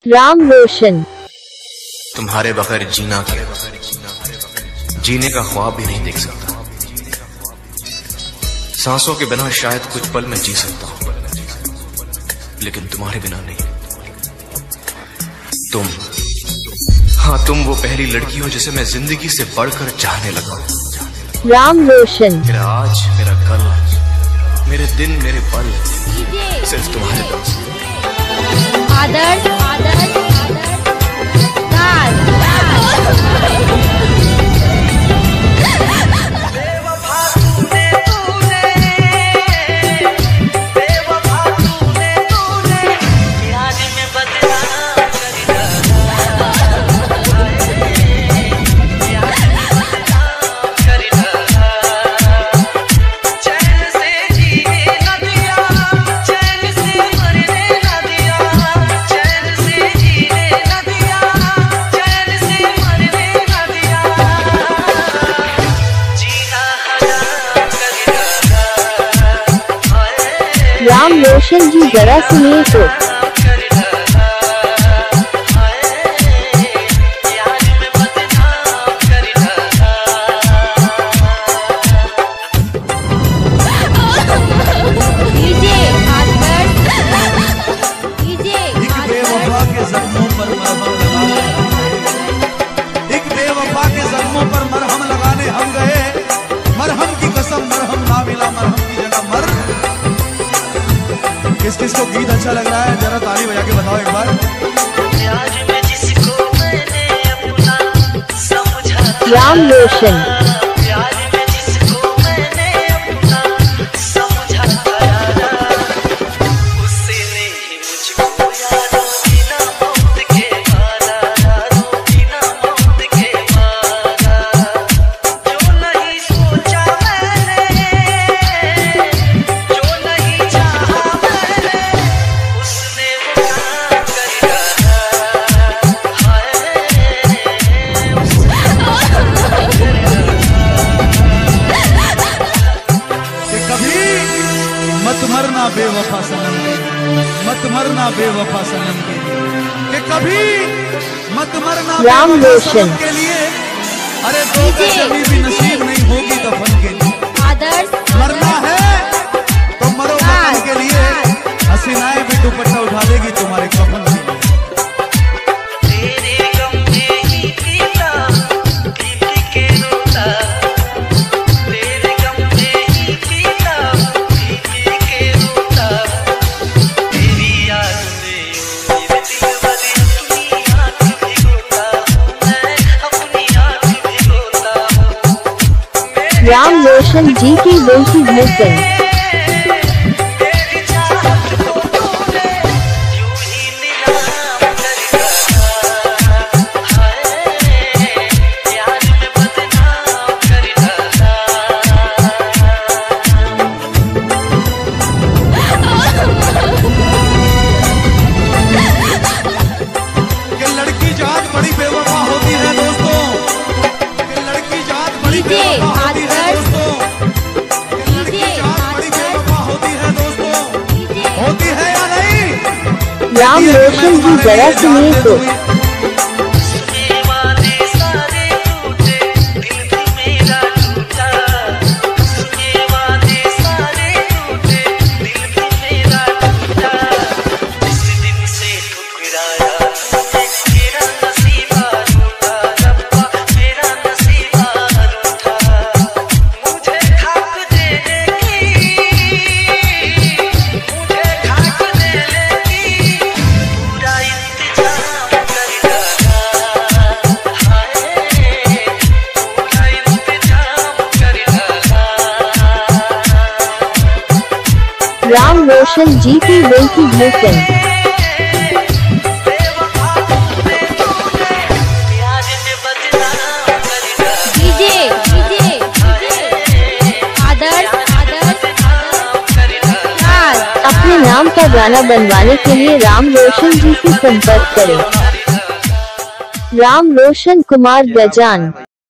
राम रोशन। तुम्हारे बगैर जीना क्या, जीने का ख्वाब भी नहीं देख सकता। सांसों के बिना शायद कुछ पल में जी सकता हूं, लेकिन तुम्हारे बिना नहीं। तुम, हाँ तुम वो पहली लड़की हो जिसे मैं जिंदगी से बढ़कर चाहने लगा। राम रोशन। मेरा आज, मेरा कल, मेरे दिन, मेरे पल सिर्फ तुम्हारे दम से। आदर्श राम रोशन जी जरा सुनिए तो। किस किस को गीत अच्छा लग रहा है जरा ताली बजा के बताओ एक बार। राम रोशन। मत मरना बेवफा सनम के, मत मरना बेवफा सनम के लिए, कि कभी मत मरना राम रोशन के लिए। अरे दो कभी भी नसीब नहीं होगी दफन के लिए। आदर्श मरना है तो मरो वतन के लिए, हसीनाएं भी दुपट्टा उठा देगी तुम्हारे कफन के लिए। राम रोशन जी की दिल की धड़कन। लड़की जात बड़ी बेवफा होती है दोस्तों, लड़की जात बड़ी बेवफा होती है दोस्तों, लड़की जात बड़ी बेवफा होती है दोस्तों, होती है या नहीं? राम रोशन जी जरा सुनिए तो। राम रोशन जी की दिल की धड़कन। अपने नाम का गाना बनवाने के लिए राम रोशन जी से संपर्क करें। राम रोशन कुमार गजान।